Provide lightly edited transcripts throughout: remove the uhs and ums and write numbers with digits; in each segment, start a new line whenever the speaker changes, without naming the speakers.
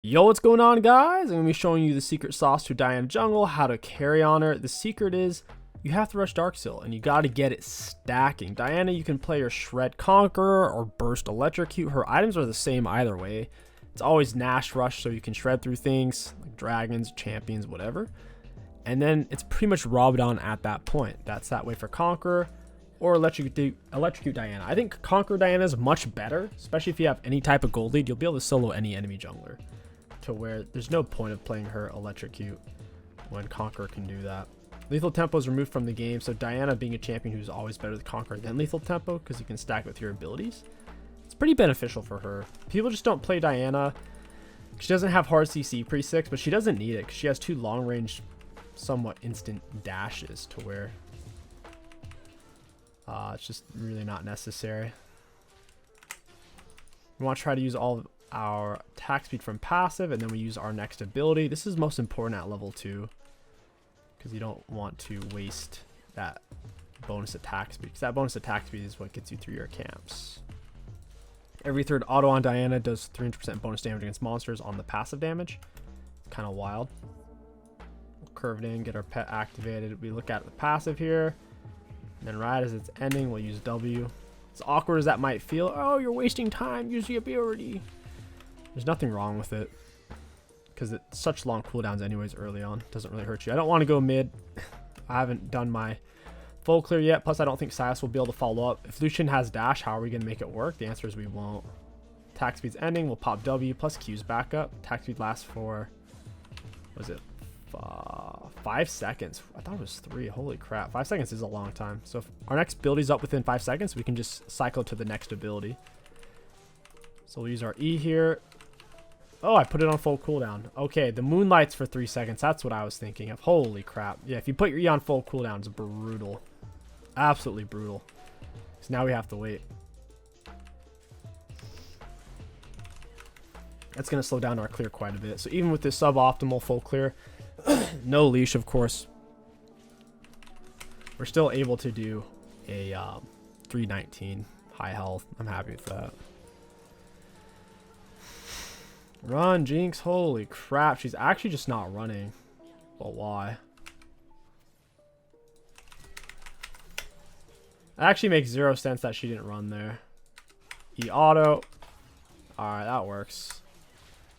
Yo, what's going on, guys? I'm going to be showing you the secret sauce to Diana Jungle, how to carry on her. The secret is you have to rush Darkseal, and you got to get it stacking. Diana, you can play her Shred Conqueror or Burst Electrocute. Her items are the same either way. It's always Nash Rush, so you can shred through things like dragons, champions, whatever. And then it's pretty much Rabadon at that point. That's that way for Conqueror or Electrocute Diana. I think Conqueror Diana is much better, especially if you have any type of gold lead. You'll be able to solo any enemy jungler, to where there's no point of playing her Electrocute when Conqueror can do that. Lethal Tempo is removed from the game, so Diana being a champion who's always better than Conqueror than Lethal Tempo because you can stack with your abilities. It's pretty beneficial for her. People just don't play Diana. She doesn't have hard CC pre-6, but she doesn't need it because she has two long-range, somewhat instant dashes to where it's just really not necessary. We want to try to use all of our attack speed from passive, and then we use our next ability. This is most important at level 2 because you don't want to waste that bonus attack speed, because that bonus attack speed is what gets you through your camps. Every third auto on Diana does 300% bonus damage against monsters on the passive damage. Kind of wild. We'll curve it in, get our pet activated. We look at the passive here, and then right as it's ending, we'll use W. As awkward as that might feel, oh, you're wasting time, use the ability. There's nothing wrong with it because it's such long cooldowns anyways early on. It doesn't really hurt you. I don't want to go mid. I haven't done my full clear yet. Plus, I don't think Silas will be able to follow up. If Lucian has dash, how are we going to make it work? The answer is we won't. Attack speed's ending. We'll pop W plus Q's back up. Attack speed lasts for, what was it, 5 seconds. I thought it was 3. Holy crap. 5 seconds is a long time. So if our next ability's up within 5 seconds, we can just cycle to the next ability. So we'll use our E here. Oh, I put it on full cooldown. Okay, the Moonlight's for 3 seconds. That's what I was thinking of. Holy crap. Yeah, if you put your E on full cooldown, it's brutal. Absolutely brutal. So now we have to wait. That's going to slow down our clear quite a bit. So even with this suboptimal full clear, no leash, of course, we're still able to do a 319 high health. I'm happy with that. Run, Jinx. Holy crap. She's actually just not running. But why? It actually makes 0 sense that she didn't run there. E auto. Alright, that works.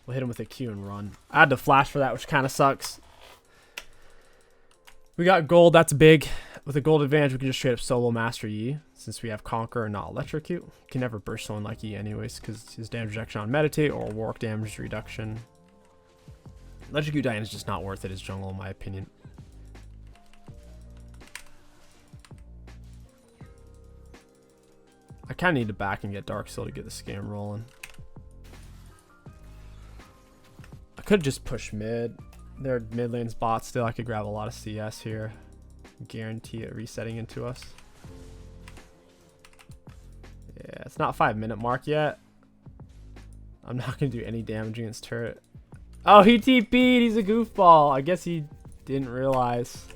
We'll hit him with a Q and run. I had to flash for that, which kind of sucks. We got gold. That's big. With a gold advantage, we can just straight up solo master E. Since we have Conquer and not Electrocute. You can never burst someone like E anyways, because his damage reduction on Meditate or Warwick damage reduction. Electrocute Diana is just not worth it as jungle, in my opinion. I kind of need to back and get Darkseal to get the scam rolling. I could just push mid. Their mid lane's bot still. I could grab a lot of CS here. Guarantee it resetting into us. Yeah, it's not 5-minute mark yet. I'm not going to do any damage against turret. Oh, he TP'd. He's a goofball. I guess he didn't realize.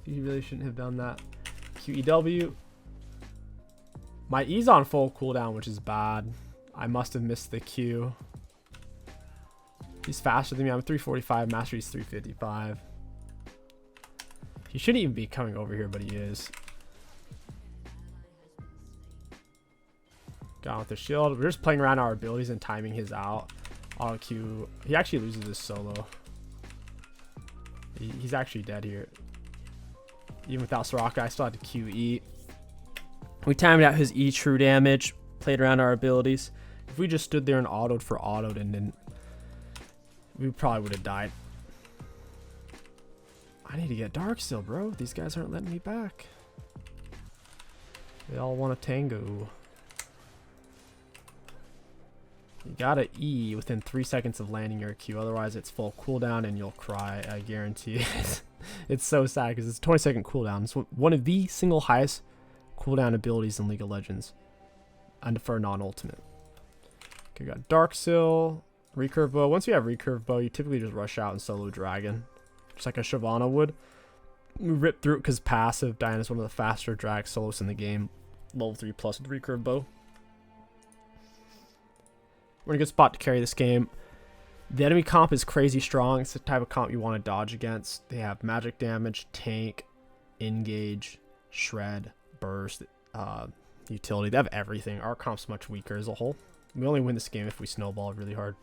He really shouldn't have done that. QEW. My E's on full cooldown, which is bad. I must have missed the Q. He's faster than me. I'm 345. Mastery's 355. He shouldn't even be coming over here, but he is. Got with the shield. We're just playing around our abilities and timing his out. Auto Q. He actually loses his solo. He's actually dead here. Even without Soraka, I still had to QE. We timed out his E true damage. Played around our abilities. If we just stood there and autoed for autoed and didn't, we probably would have died. I need to get Darkseal, bro. These guys aren't letting me back. They all want a tango. You gotta E within 3 seconds of landing your Q, otherwise it's full cooldown and you'll cry, I guarantee it. It's so sad because it's a 20-second cooldown. It's one of the single highest cooldown abilities in League of Legends, and for a non-ultimate. Okay, we got Darkseal, recurve bow. Once you have recurve bow, you typically just rush out and solo dragon, just like a Shyvana would. We rip through it because passive. Diana's one of the faster drag solos in the game. Level 3 plus with recurve bow. We're in a good spot to carry this game. The enemy comp is crazy strong. It's the type of comp you want to dodge against. They have magic damage, tank, engage, shred, burst, utility. They have everything. Our comp's much weaker as a whole. We only win this game if we snowball really hard.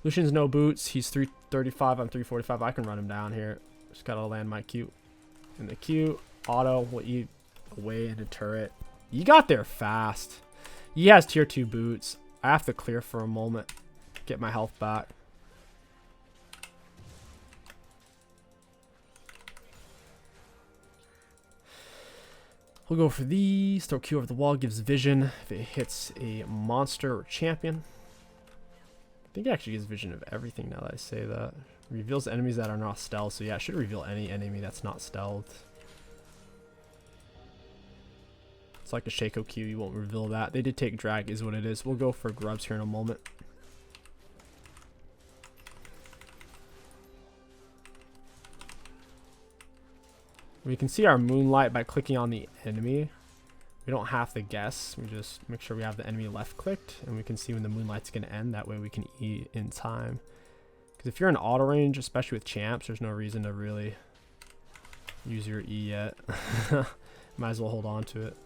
Lucian's no boots. He's 335. I'm 345. I can run him down here. Just gotta land my Q. In the Q, auto will eat away into turret. You got there fast. He has tier 2 boots. I have to clear for a moment. Get my health back. We'll go for these. Throw Q over the wall. Gives vision if it hits a monster or champion. I think it actually gives vision of everything now that I say that. Reveals enemies that are not stealth. So yeah, it should reveal any enemy that's not stealth. It's like a Shaco Q. You won't reveal that. They did take drag is what it is. We'll go for grubs here in a moment. We can see our moonlight by clicking on the enemy. We don't have to guess. We just make sure we have the enemy left clicked, and we can see when the moonlight's going to end. That way we can E in time. Because if you're in auto range, especially with champs, there's no reason to really use your E yet. Might as well hold on to it.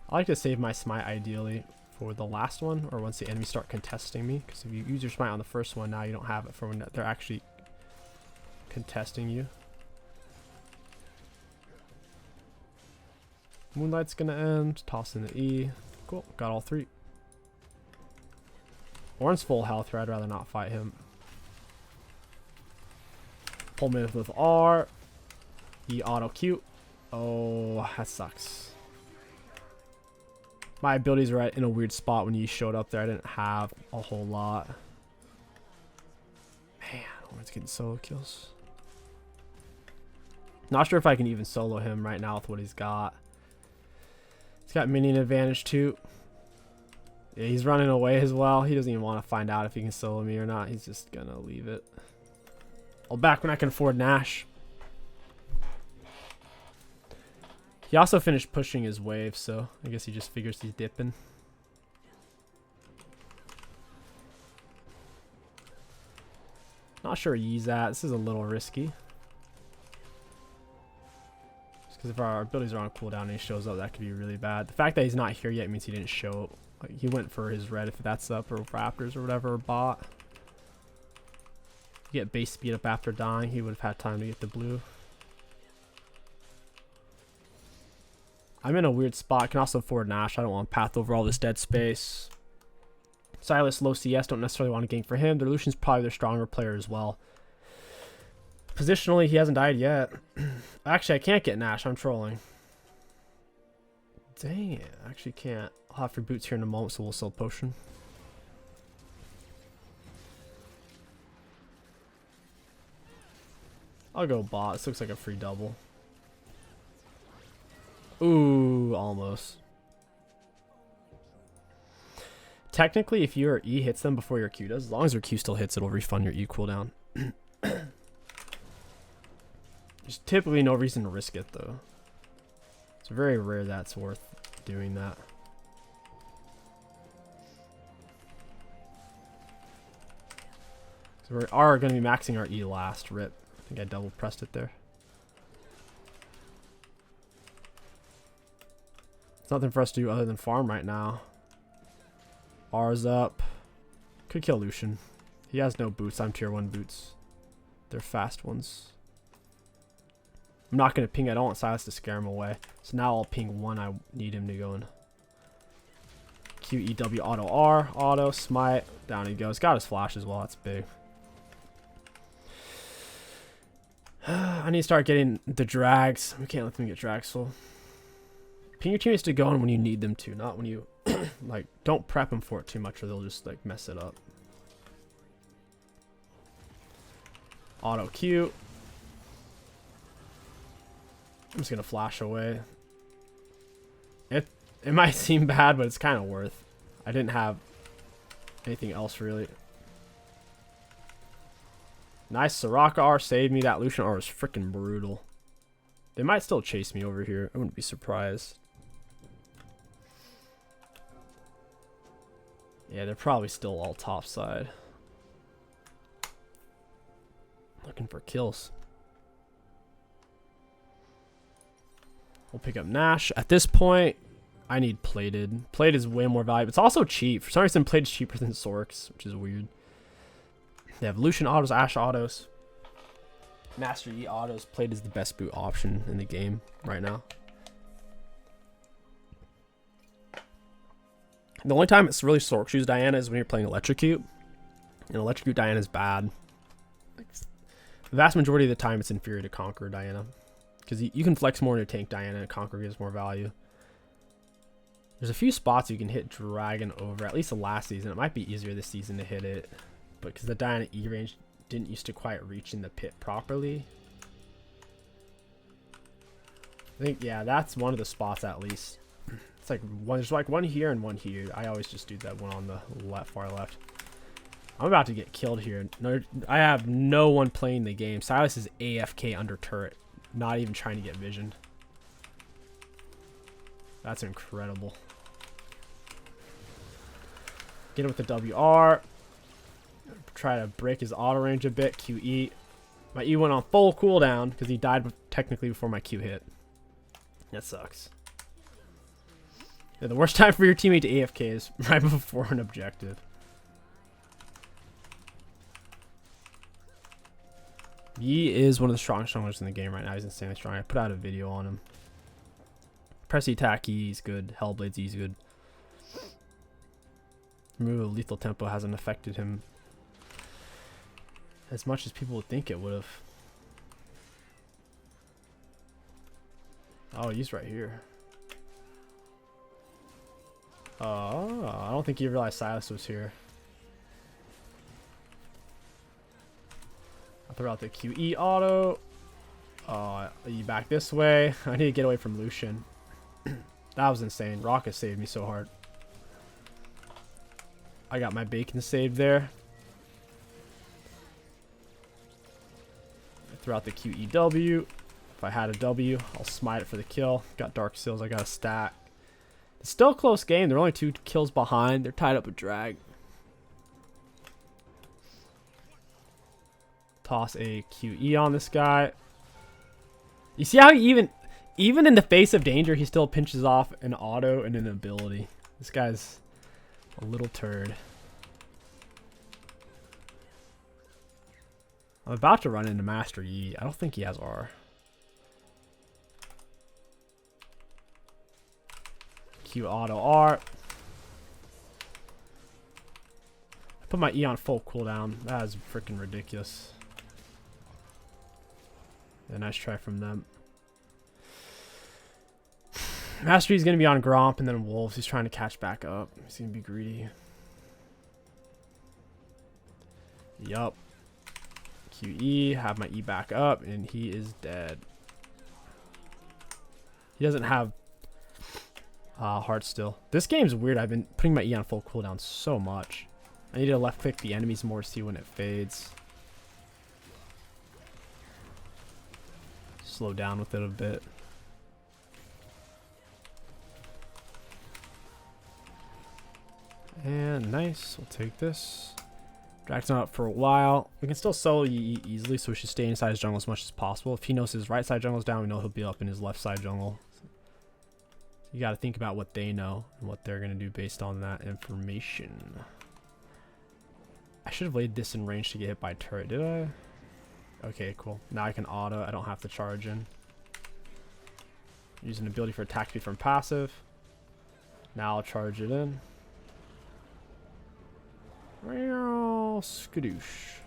I like to save my smite ideally for the last one, or once the enemies start contesting me, because if you use your smite on the first one, now you don't have it for when they're actually contesting you. Moonlight's gonna end. Toss in the E. Cool, got all three. Oran's full health here. I'd rather not fight him. Pull me with R. E auto Q. Oh, that sucks. My abilities are in a weird spot when you showed up there. I didn't have a whole lot. Man, Oran's getting solo kills. Not sure if I can even solo him right now with what he's got. He's got minion advantage too. Yeah, he's running away as well. He doesn't even want to find out if he can solo me or not. He's just gonna leave it. I'll back when I can afford Nash. He also finished pushing his wave, so I guess he just figures he's dipping. Not sure where he's at. This is a little risky. Because if our abilities are on cooldown and he shows up, that could be really bad. The fact that he's not here yet means he didn't show up. Like, he went for his red if that's up, or raptors or whatever, or bot. Get base speed up after dying, he would have had time to get the blue. I'm in a weird spot. I can also afford Nash. I don't want to path over all this dead space. Silas, low CS. Don't necessarily want to gank for him. Their Lucian's probably their stronger player as well. Positionally, he hasn't died yet. Actually, I can't get Nash. I'm trolling. Dang it. I actually can't. I'll have for boots here in a moment, so we'll sell potion. I'll go bot. This looks like a free double. Ooh, almost. Technically, if your E hits them before your Q does, as long as your Q still hits, it'll refund your E cooldown. There's typically no reason to risk it, though. It's very rare that's worth doing that. So we are going to be maxing our E last. Rip. I think I double pressed it there. Nothing for us to do other than farm right now. R's up. Could kill Lucian. He has no boots. I'm tier 1 boots. They're fast ones. I'm not going to ping. I don't want Silas to scare him away. So now I'll ping one. I need him to go in. QEW auto R. Auto smite. Down he goes. Got his flash as well. That's big. I need to start getting the drags. We can't let them get drags full. Ping your teammates to go in when you need them to, not when you like don't prep them for it too much or they'll just like mess it up. Auto Q. I'm just gonna flash away. It might seem bad, but it's kind of worth. I didn't have anything else really. Nice Soraka R saved me. That Lucian R was freaking brutal. They might still chase me over here. I wouldn't be surprised. Yeah, they're probably still all top side. Looking for kills. We'll pick up Nash. At this point, I need plated. Plated is way more valuable. It's also cheap. For some reason, plated is cheaper than Sorks, which is weird. They have Lucian autos, Ashe autos, Master Yi autos. Plated is the best boot option in the game right now. The only time it's really Sorks use Diana is when you're playing Electrocute. And Electrocute Diana is bad. The vast majority of the time, it's inferior to Conqueror Diana. Because you can flex more into tank Diana, and Conqueror gives more value. There's a few spots you can hit Dragon over, at least the last season. It might be easier this season to hit it. But because the Diana E range didn't used to quite reach in the pit properly. I think, yeah, that's one of the spots at least. It's like there's like one here and one here. I always just do that one on the left, far left. I'm about to get killed here. No, I have no one playing the game. Silas is AFK under turret, not even trying to get vision. That's incredible. Get him with the WR. Try to break his auto range a bit. QE. My E went on full cooldown because he died technically before my Q hit. That sucks. Yeah, the worst time for your teammate to AFK is right before an objective. Yi is one of the strongest junglers in the game right now. He's insanely strong. I put out a video on him. Press the attack E is good. Hellblades E is good. Remove of lethal tempo hasn't affected him as much as people would think it would have. Oh, he's right here. Oh, I don't think he realized Silas was here. I'll throw out the QE auto. Oh, you back this way. I need to get away from Lucian. That was insane. Rocket saved me so hard. I got my bacon saved there. Throw out the QEW. If I had a W, I'll smite it for the kill. Got Dark Seals. I got a stack. It's still a close game. They're only 2 kills behind. They're tied up with drag. Toss a QE on this guy. You see how he even in the face of danger, he still pinches off an auto and an ability. This guy's a little turd. I'm about to run into Master Yi. I don't think he has R. Q auto R. I put my E on full cooldown. That is freaking ridiculous. Yeah, nice try from them. Master Yi's going to be on Gromp and then Wolves. He's trying to catch back up. He's going to be greedy. Yup. QE. Have my E back up. And he is dead. He doesn't have heart still. This game's weird. I've been putting my E on full cooldown so much. I need to left click the enemies more to see when it fades. Slow down with it a bit. And nice. We'll take this. Drag's not up for a while. We can still solo Yi easily, so we should stay inside his jungle as much as possible. If he knows his right side jungle's down, we know he'll be up in his left side jungle. You got to think about what they know and what they're going to do based on that information. I should have laid this in range to get hit by a turret, did I? Okay, cool. Now I can auto. I don't have to charge in. Use an ability for attack speed from passive. Now I'll charge it in. Skadoosh.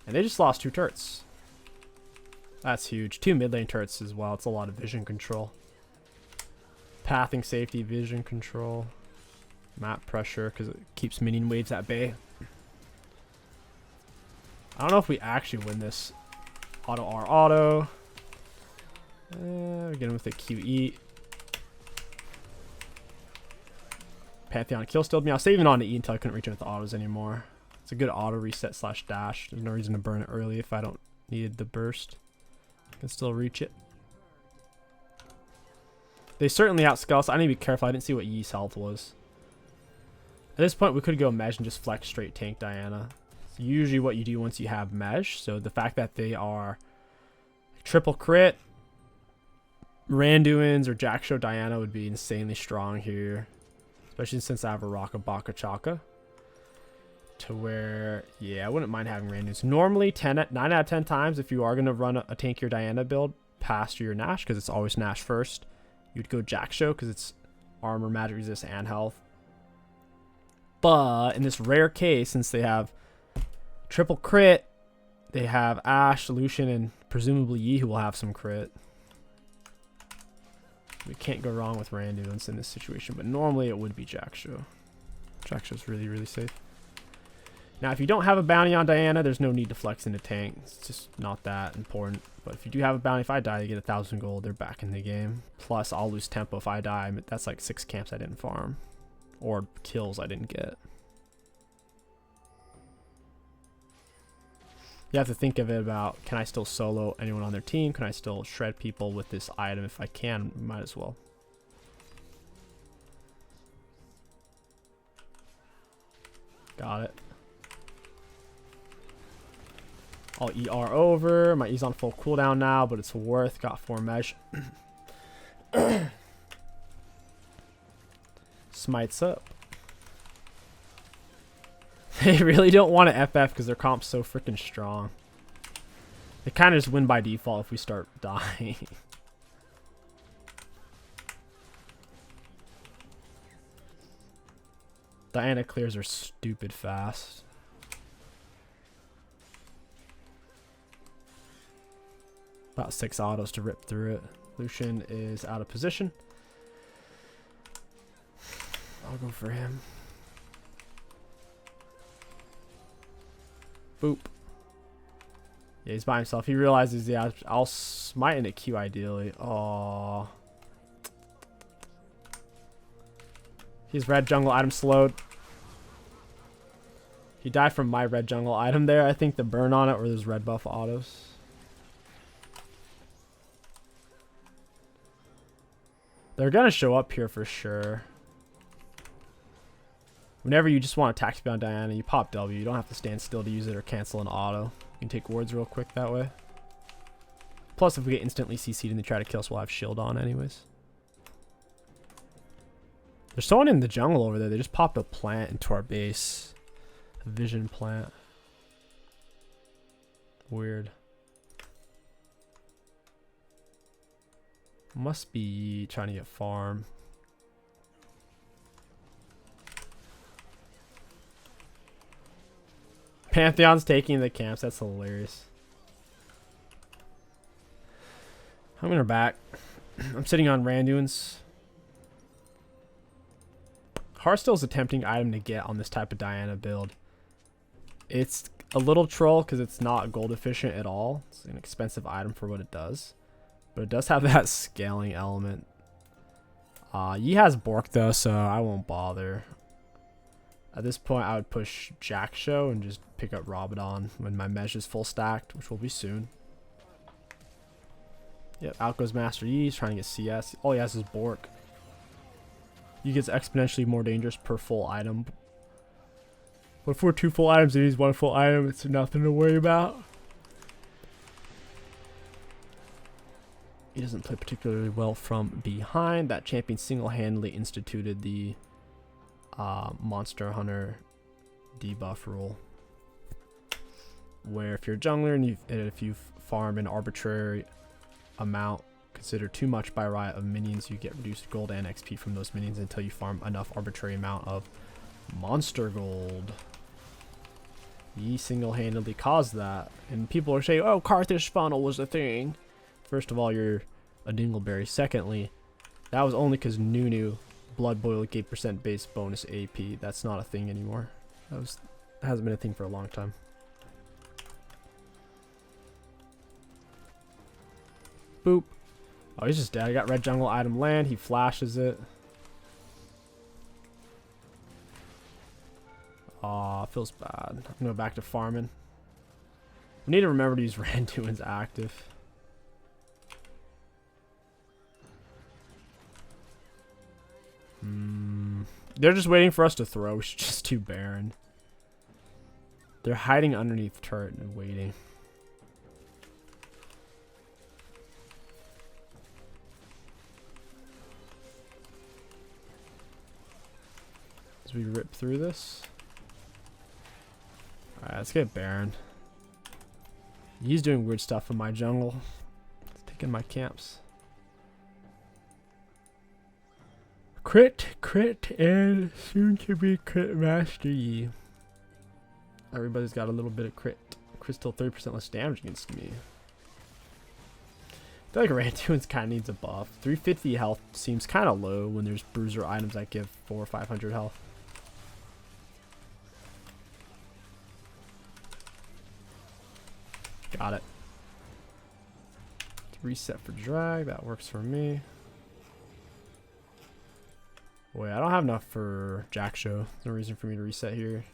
And they just lost 2 turrets. That's huge. 2 mid lane turrets as well. It's a lot of vision control. Pathing safety, vision control. Map pressure because it keeps minion waves at bay. I don't know if we actually win this. Auto R auto. Get him with the QE. Pantheon kill stilled me. I was saving on to E until I couldn't reach it with the autos anymore. It's a good auto reset / dash. There's no reason to burn it early if I don't need the burst. I can still reach it. They certainly outscale us. I need to be careful. I didn't see what Yi's health was. At this point, we could go Mesh and just flex straight tank Diana. It's usually what you do once you have Mesh. So the fact that they are triple crit, Randuin's or Jackshow Diana would be insanely strong here. Especially since I have a Raka Baka Chaka. To where, yeah, I wouldn't mind having Randuin's. Normally, 9 out of 10 times, if you are going to run a tankier Diana build past your Nash, because it's always Nash first, you'd go Jackshow because it's armor, magic resist, and health. But in this rare case, since they have triple crit, they have Ashe, Lucian, and presumably Yi, who will have some crit. We can't go wrong with Randuin's in this situation, but normally it would be Jackshow. Jackshow's really, really safe. Now, if you don't have a bounty on Diana, there's no need to flex into tank. It's just not that important. But if you do have a bounty, if I die, you get 1,000 gold. They're back in the game. Plus, I'll lose tempo if I die. That's like 6 camps I didn't farm. Or kills I didn't get. You have to think of it about, can I still solo anyone on their team? Can I still shred people with this item? If I can, might as well. Got it. I'll ER over. My E's on full cooldown now, but it's worth. Got 4 mesh. Smites up. They really don't want to FF because their comp's so freaking strong. They kind of just win by default if we start dying. Diana clears are stupid fast. About 6 autos to rip through it. Lucian is out of position. I'll go for him. Boop. Yeah, he's by himself. He realizes, yeah, I'll smite into Q ideally. Aww. He's red jungle item slowed. He died from my red jungle item there. I think the burn on it or those red buff autos. They're going to show up here for sure. Whenever you just want to attack speed on Diana, you pop W. You don't have to stand still to use it or cancel an auto. You can take wards real quick that way. Plus, if we get instantly CC'd and they try to kill us, we'll have shield on anyways. There's someone in the jungle over there. They just popped a plant into our base. A vision plant. Weird. Must be trying to get farm. Pantheon's taking the camps. That's hilarious. I'm gonna back. I'm sitting on Randuin's. Heartstill's a tempting item to get on this type of Diana build. It's a little troll because it's not gold efficient at all. It's an expensive item for what it does. But it does have that scaling element. Yi has Bork though, so I won't bother. At this point, I would push Jackshow and just pick up Rabadon when my mesh is full stacked, which will be soon. Yep, out goes Master Yi. He's trying to get CS. All he has is Bork. He gets exponentially more dangerous per full item. But if we're 2 full items and he's 1 full item, it's nothing to worry about. He doesn't play particularly well from behind. That champion single-handedly instituted the Monster Hunter debuff rule. Where if you're a jungler and if you farm an arbitrary amount considered too much by Riot of minions, you get reduced gold and XP from those minions until you farm enough arbitrary amount of monster gold. He single-handedly caused that. And people are saying, oh, Carthage funnel was a thing. First of all, you're a dingleberry. Secondly, that was only because Nunu Blood Boil gave % base bonus AP. That's not a thing anymore. That hasn't been a thing for a long time. Boop. Oh, he's just dead. I got red jungle item land. He flashes it. Aw, feels bad. I'm gonna go back to farming. We need to remember to use Randuin's active. They're just waiting for us to throw. We should just do Baron. They're hiding underneath turret and waiting. As we rip through this. Alright, let's get Baron. He's doing weird stuff in my jungle. He's taking my camps. Crit, and soon to be crit mastery. Everybody's got a little bit of crit. Crystal 30% less damage against me. I feel like Randuin's kind of needs a buff. 350 health seems kind of low when there's bruiser items that give 400 or 500 health. Got it. Reset for drag. That works for me. Wait, I don't have enough for Jack Show. No reason for me to reset here.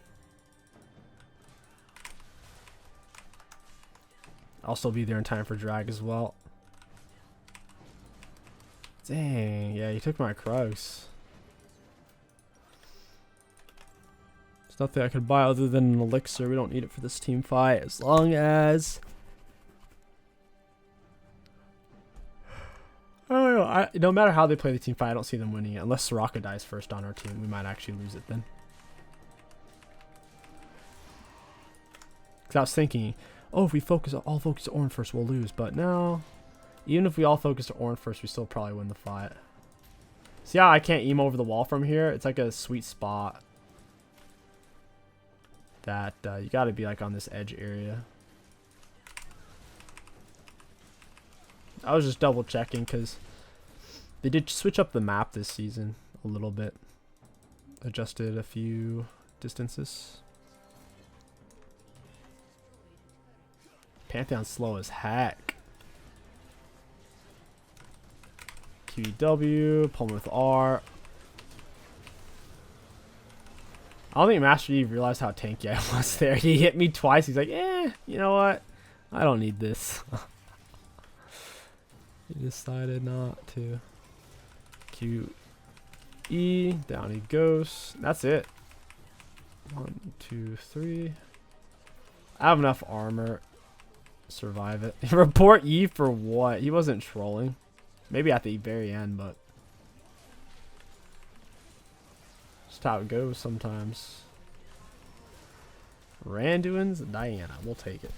I'll still be there in time for drag as well. Dang, yeah, you took my Krugs. There's nothing I could buy other than an elixir. We don't need it for this team fight as long as... I don't know. No matter how they play the team fight, I don't see them winning it. Unless Soraka dies first on our team, we might actually lose it then. Because I was thinking, oh, if we all focus to Ornn first, we'll lose. But no. Even if we all focus to Ornn first, we still probably win the fight. See how I can't aim over the wall from here? It's like a sweet spot. That you got to be like on this edge area. I was just double checking because they did switch up the map this season a little bit. Adjusted a few distances. Pantheon's slow as heck. QEW, pull him with R. I don't think Master Yi realized how tanky I was there. He hit me twice. He's like, eh, you know what? I don't need this. He decided not to. QE, down he goes. That's it. 1, 2, 3. I have enough armor. Survive it. Report E for what? He wasn't trolling. Maybe at the very end, but just how it goes sometimes. Randuin's Diana. We'll take it.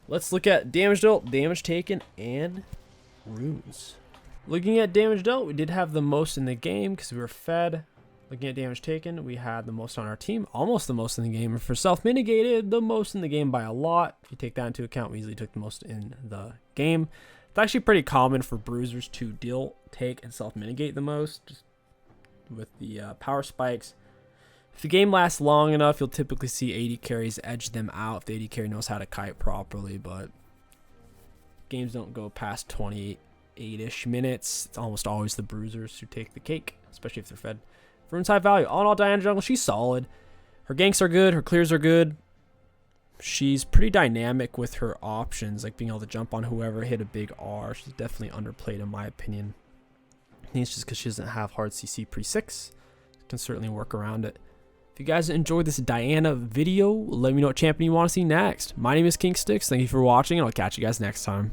Let's look at damage dealt, damage taken, and runes. Looking at damage dealt, we did have the most in the game because we were fed. Looking at damage taken, we had the most on our team, almost the most in the game. And for self-mitigated, the most in the game by a lot. If you take that into account, we easily took the most in the game. It's actually pretty common for bruisers to deal, take, and self-mitigate the most, just with the power spikes. If the game lasts long enough, you'll typically see AD carries edge them out if the AD carry knows how to kite properly, but games don't go past 28-ish minutes. It's almost always the bruisers who take the cake, especially if they're fed. Rune's high value. All in all, Diana jungle, she's solid. Her ganks are good. Her clears are good. She's pretty dynamic with her options, like being able to jump on whoever, hit a big R. She's definitely underplayed in my opinion. I think it's just because she doesn't have hard CC pre-6. Can certainly work around it. If you guys enjoyed this Diana video, let me know what champion you want to see next. My name is King Sticks. Thank you for watching, and I'll catch you guys next time.